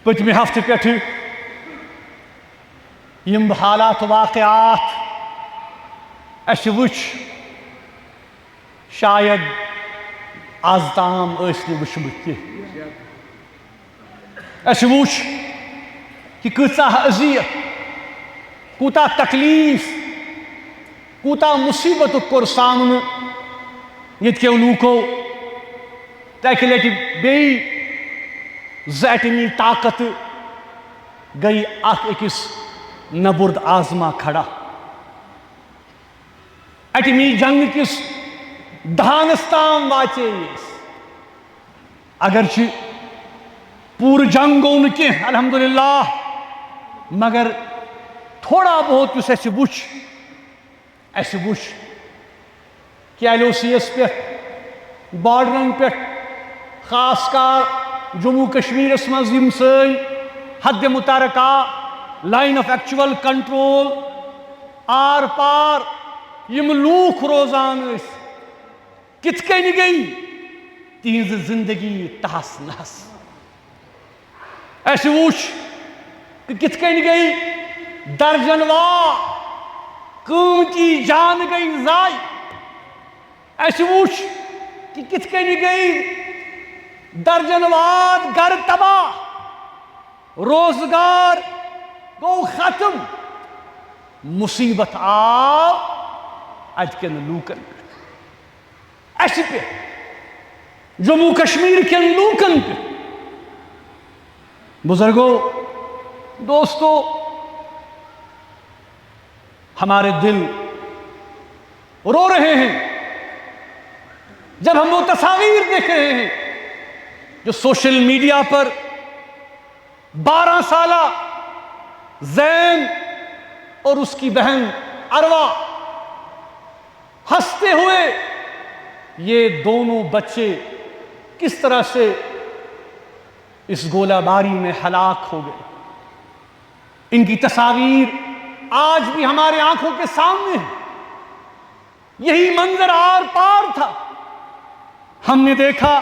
پتمہِ ہفتہٕ پٮ۪ٹھٕ یِم حالات واقعات اَسہِ وٕچھ شاید آز تام ٲسۍ نہٕ وٕچھمٕتۍ کینٛہہ. اَسہِ وٕچھ کہِ کۭژاہ اذیت، کوٗتاہ تکلیٖف، کوٗتاہ مُصیٖبتُک کوٚر سامنہٕ ییٚتہِ کٮ۪و لوٗکو. تَکہِ لَٹہِ بیٚیہِ زٕ ایٹمی طاقتہٕ گٔیہِ اکھ أکِس نبرد آزما کھڑا. ایٹمی جنگ کِس دہانس تام واژے أسۍ. اگرچہِ پوٗرٕ جنگ گوٚو نہٕ کینٛہہ الحمدللہ، مگر تھوڑا بہت یُس اَسہِ وٕچھ کہ ایل او سی یس پٮ۪ٹھ، بارڈرن پٮ۪ٹھ، خاص کر جموں کشمیرس منٛز یِم سٲنۍ حدِ متحرکہ لائن آف ایکچوَل کنٹرول آر پار یِم لوٗکھ روزان ٲسۍ، کِتھ کٔنۍ گٔیہِ تِہنٛزِ زندگی تہس نہس. اَسہِ وٕچھ تہٕ کِتھ کٔنۍ گٔیہِ درجن واد قۭمتی جانہٕ گٔیہِ ضایع. اَسہِ وٕچھ کہ کِتھ کٔنۍ گٔیہِ درجن واد گرٕ تباہ، روزگار گوٚو ختم. مصیبت آو اَتہِ کٮ۪ن لوٗکن پٮ۪ٹھ، اَسہِ پٮ۪ٹھ، جموں کشمیر کٮ۪ن لوٗکن پٮ۪ٹھ. بزرگو، دوستو، ہمارے دل رو رہے ہیں جب ہم وہ تصاویر دیکھ رہے ہیں جو سوشل میڈیا پر 12 سالہ زین اور اس کی بہن اروا ہنستے ہوئے، یہ دونوں بچے کس طرح سے اس گولہ باری میں ہلاک ہو گئے. ان کی تصاویر آج بھی ہمارے آنکھوں کے سامنے ہے. یہی منظر آر پار تھا. ہم نے دیکھا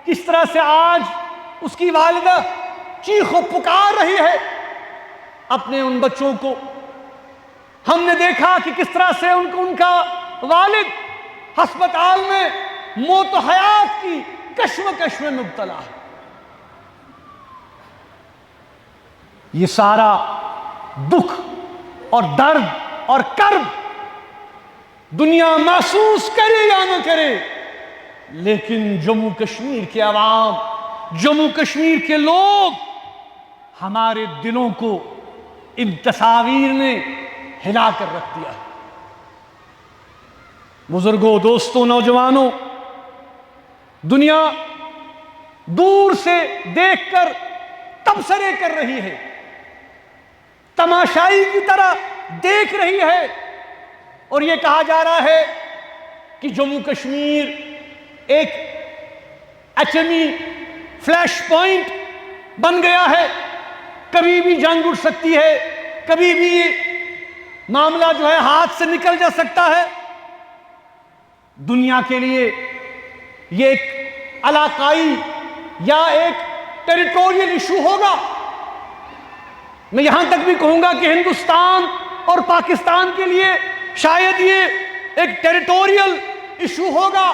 کس طرح سے آج اس کی والدہ چیخ و پکار رہی ہے اپنے ان بچوں کو. ہم نے دیکھا کہ کس طرح سے ان کا والد ہسپتال میں موت و حیات کی کشمکش میں مبتلا ہے. یہ سارا دکھ اور درد اور کرب دنیا محسوس کرے یا نہ کرے، لیکن جموں کشمیر کے عوام، جموں کشمیر کے لوگ، ہمارے دلوں کو ان تصاویر نے ہلا کر رکھ دیا ہے. بزرگوں، دوستوں، نوجوانوں، دنیا دور سے دیکھ کر تبصرے کر رہی ہے، تماشائی کی طرح دیکھ رہی ہے، اور یہ کہا جا رہا ہے کہ جموں کشمیر ایک ایٹمی فلیش پوائنٹ بن گیا ہے. کبھی بھی جنگ اٹھ سکتی ہے، کبھی بھی معاملہ جو ہے ہاتھ سے نکل جا سکتا ہے. دنیا کے لیے یہ ایک علاقائی یا ایک ٹیریٹوریل ایشو ہوگا. میں یہاں تک بھی کہوں گا کہ ہندوستان اور پاکستان کے لیے شاید یہ ایک ٹیریٹوریل ایشو ہوگا،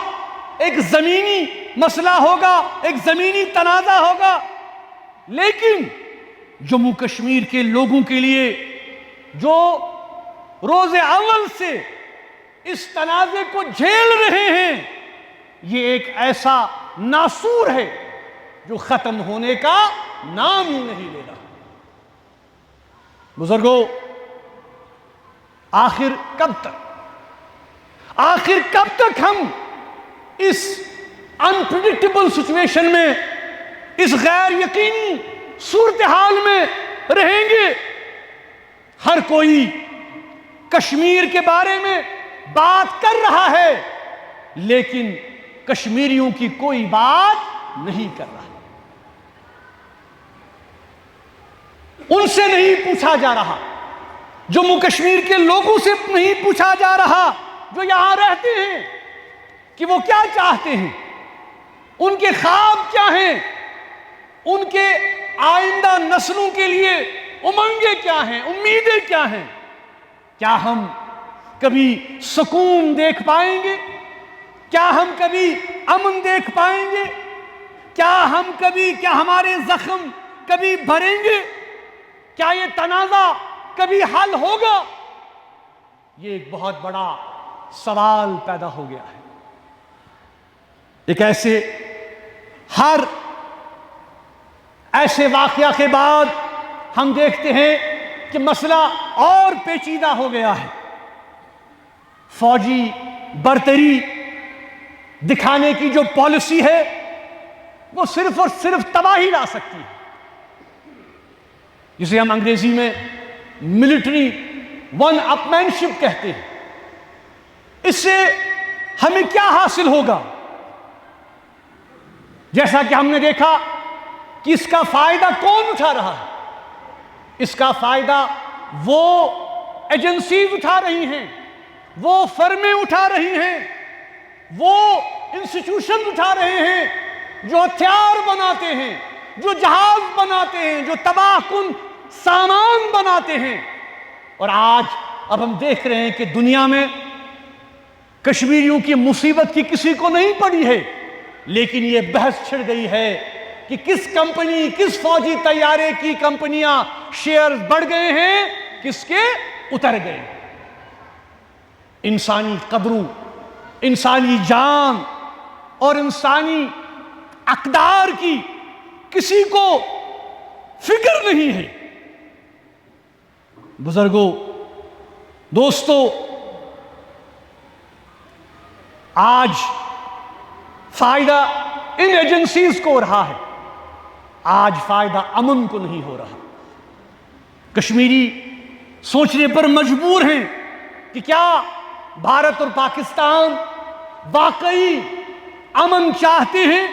ایک زمینی مسئلہ ہوگا، ایک زمینی تنازع ہوگا. لیکن جموں کشمیر کے لوگوں کے لیے جو روز اول سے اس تنازع کو جھیل رہے ہیں، یہ ایک ایسا ناسور ہے جو ختم ہونے کا نام ہی نہیں لے رہا. بزرگوں، آخر کب تک ہم اس انپریڈکٹیبل سچویشن میں، اس غیر یقینی صورتحال میں رہیں گے؟ ہر کوئی کشمیر کے بارے میں بات کر رہا ہے، لیکن کشمیریوں کی کوئی بات نہیں کر رہا. ان سے نہیں پوچھا جا رہا، جموں کشمیر کے لوگوں سے نہیں پوچھا جا رہا جو یہاں رہتے ہیں کہ وہ کیا چاہتے ہیں، ان کے خواب کیا ہیں، ان کے آئندہ نسلوں کے لیے امنگیں کیا ہیں، امیدیں کیا ہیں؟ کیا ہم کبھی سکون دیکھ پائیں گے؟ کیا ہم کبھی امن دیکھ پائیں گے؟ کیا ہمارے زخم کبھی بھریں گے؟ کیا یہ تنازع کبھی حل ہوگا؟ یہ ایک بہت بڑا سوال پیدا ہو گیا ہے۔ ایک ہر ایسے واقعہ کے بعد ہم دیکھتے ہیں کہ مسئلہ اور پیچیدہ ہو گیا ہے۔ فوجی برتری دکھانے کی جو پالیسی ہے وہ صرف اور صرف تباہی لا سکتی ہے، جسے ہم انگریزی میں ملٹری ون اپ مین شپ کہتے ہیں۔ اس سے ہمیں کیا حاصل ہوگا؟ جیسا کہ ہم نے دیکھا کہ اس کا فائدہ کون اٹھا رہا ہے؟ اس کا فائدہ وہ ایجنسیز اٹھا رہی ہیں، وہ فرمیں اٹھا رہی ہیں، وہ انسٹیٹیوشن اٹھا رہے ہیں جو ہتھیار بناتے ہیں، جو جہاز بناتے ہیں، جو تباہ کن سامان بناتے ہیں۔ اور آج اب ہم دیکھ رہے ہیں کہ دنیا میں کشمیریوں کی مصیبت کی کسی کو نہیں پڑی ہے، لیکن یہ بحث چھڑ گئی ہے کہ کس فوجی طیارے کی کمپنیاں شیئر بڑھ گئے ہیں، کس کے اتر گئے۔ انسانی قدروں، انسانی جان اور انسانی اقدار کی کسی کو فکر نہیں ہے۔ بزرگوں، دوستو، آج فائدہ ان ایجنسیز کو ہو رہا ہے، آج فائدہ امن کو نہیں ہو رہا۔ کشمیری سوچنے پر مجبور ہیں کہ کیا بھارت اور پاکستان واقعی امن چاہتے ہیں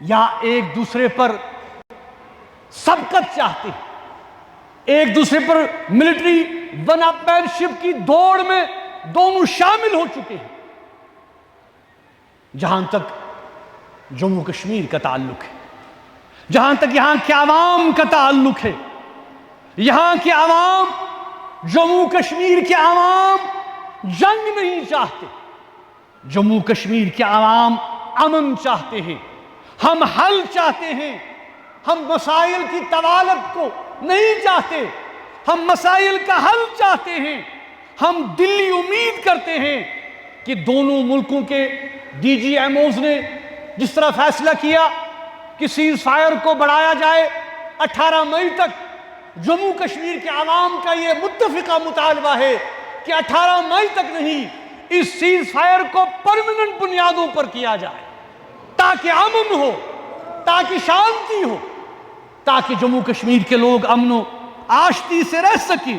یا ایک دوسرے پر سبقت چاہتے ہیں؟ ایک دوسرے پر ملٹری ون اپ مین شپ کی دوڑ میں دونوں شامل ہو چکے ہیں۔ جہاں تک جموں کشمیر کا تعلق ہے، جہاں تک یہاں کے عوام کا تعلق ہے، یہاں کے عوام، جموں کشمیر کے عوام جنگ نہیں چاہتے، جموں کشمیر کے عوام امن چاہتے ہیں، ہم حل چاہتے ہیں، ہم مسائل کی طوالت کو نہیں چاہتے، ہم مسائل کا حل چاہتے ہیں۔ ہم دلی امید کرتے ہیں کہ دونوں ملکوں کے ڈی جی ایم اوز نے جس طرح فیصلہ کیا کہ سیز فائر کو بڑھایا جائے 18 مئی تک، جموں کشمیر کے عوام کا یہ متفقہ مطالبہ ہے کہ 18 مئی تک نہیں، اس سیز فائر کو پرماننٹ بنیادوں پر کیا جائے، تاکہ امن ہو، تاکہ شانتی ہو، تاکہ جموں کشمیر کے لوگ امن و آشتی سے رہ سکیں۔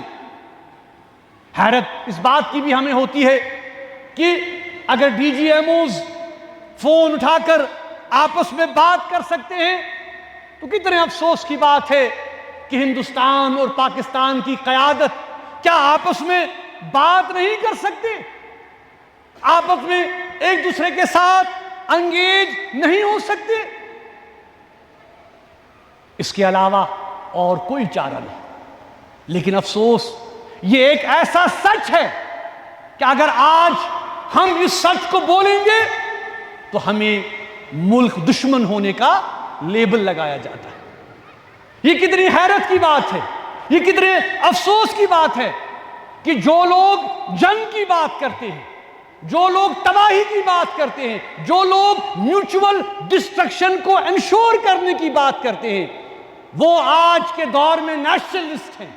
حیرت اس بات کی بھی ہمیں ہوتی ہے کہ اگر D G M Os phone اٹھا کر آپس میں بات کر سکتے ہیں تو کتنے افسوس کی بات ہے کہ ہندوستان اور پاکستان کی قیادت کیا آپس میں بات نہیں کر سکتے؟ آپس میں ایک دوسرے کے ساتھ انگیج نہیں ہو سکتے؟ اس کے علاوہ اور کوئی چارہ نہیں۔ لیکن افسوس، یہ ایک ایسا سچ ہے کہ اگر آج ہم اس سچ کو بولیں گے تو ہمیں ملک دشمن ہونے کا لیبل لگایا جاتا ہے۔ یہ کتنی حیرت کی بات ہے، یہ کتنے افسوس کی بات ہے کہ جو لوگ جنگ کی بات کرتے ہیں، جو لوگ تباہی کی بات کرتے ہیں، جو لوگ میوچول ڈسٹرکشن کو انشور کرنے کی بات کرتے ہیں، وہ آج کے دور میں نیشنلسٹ ہیں۔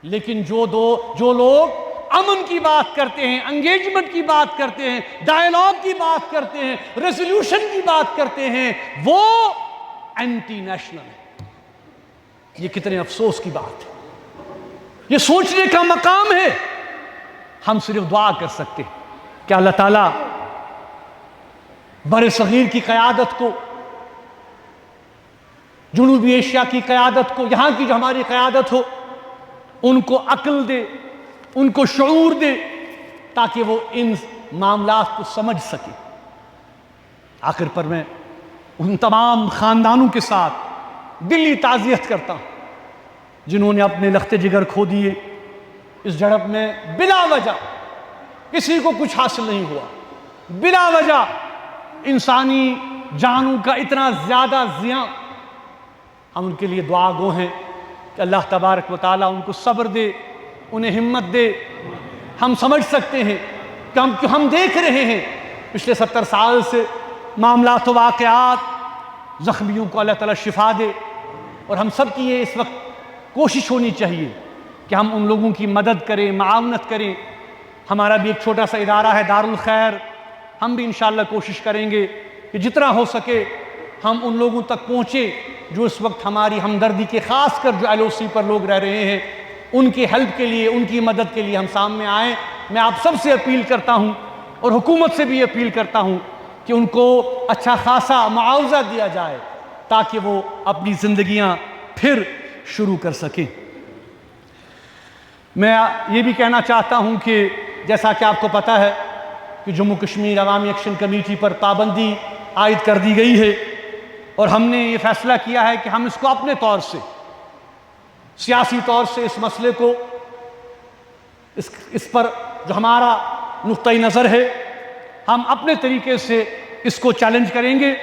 لیکن جو لوگ امن کی بات کرتے ہیں، انگیجمنٹ کی بات کرتے ہیں، ڈائیلاگ کی بات کرتے ہیں، ریزولوشن کی بات کرتے ہیں، وہ اینٹی نیشنل ہیں۔ یہ کتنے افسوس کی بات ہے، یہ سوچنے کا مقام ہے۔ ہم صرف دعا کر سکتے ہیں کہ اللہ تعالیٰ بر صغیر کی قیادت کو، جنوبی ایشیا کی قیادت کو، یہاں کی جو ہماری قیادت ہو، ان کو عقل دے، ان کو شعور دے، تاکہ وہ ان معاملات کو سمجھ سکے۔ آخر پر میں ان تمام خاندانوں کے ساتھ دلی تعزیت کرتا ہوں جنہوں نے اپنے لخت جگر کھو دیے اس جھڑپ میں بلا وجہ. کسی کو کچھ حاصل نہیں ہوا، بلا وجہ انسانی جانوں کا اتنا زیادہ زیاں. ہم ان کے لیے دعا گو ہیں کہ اللہ تبارک و تعالیٰ ان کو صبر دے، انہیں ہمت دے. ہم سمجھ سکتے ہیں کہ ہم دیکھ رہے ہیں پچھلے 70 سال سے معاملات و واقعات، زخمیوں کو اللہ تعالیٰ شفا دے. اور ہم سب کی یہ اس وقت کوشش ہونی چاہیے کہ ہم ان لوگوں کی مدد کریں، معاونت کریں. ہمارا بھی ایک چھوٹا سا ادارہ ہے دارالخیر، ہم بھی انشاءاللہ کوشش کریں گے کہ جتنا ہو سکے ہم ان لوگوں تک پہنچیں جو اس وقت ہماری ہمدردی کے، خاص کر جو LOC پر لوگ رہ رہے ہیں، ان کی ہیلپ کے لیے، ان کی مدد کے لیے ہم سامنے آئیں. میں آپ سب سے اپیل کرتا ہوں اور حکومت سے بھی اپیل کرتا ہوں کہ ان کو اچھا خاصا معاوضہ دیا جائے تاکہ وہ اپنی زندگیاں پھر شروع کر سکیں. میں یہ بھی کہنا چاہتا ہوں کہ جیسا کہ آپ کو پتہ ہے کہ جموں کشمیر عوامی ایکشن کمیٹی پر پابندی عائد کر دی گئی ہے، اور ہم نے یہ فیصلہ کیا ہے کہ ہم اس کو اپنے طور سے، سیاسی طور سے اس مسئلے کو، اس پر جو ہمارا نقطۂ نظر ہے، ہم اپنے طریقے سے اس کو چیلنج کریں گے.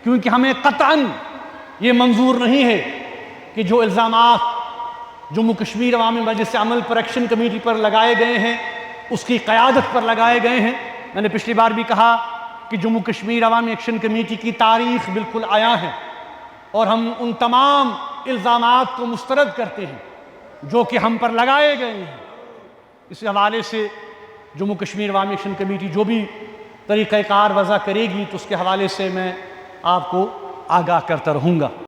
کیونکہ ہمیں قطعاً یہ منظور نہیں ہے کہ جو الزامات جموں کشمیر عوامی مجلس عمل پر ایکشن کمیٹی پر لگائے گئے ہیں، اس کی قیادت پر لگائے گئے ہیں. میں نے پچھلی بار بھی کہا کہ جموں کشمیر عوامی ایکشن کمیٹی کی تاریخ بالکل عیاں ہے، اور ہم ان تمام الزامات کو مسترد کرتے ہیں جو کہ ہم پر لگائے گئے ہیں. اس حوالے سے جموں کشمیر عوامی ایکشن کمیٹی جو بھی طریقہ کار وضع کرے گی تو اس کے حوالے سے میں آپ کو آگاہ کرتا رہوں گا.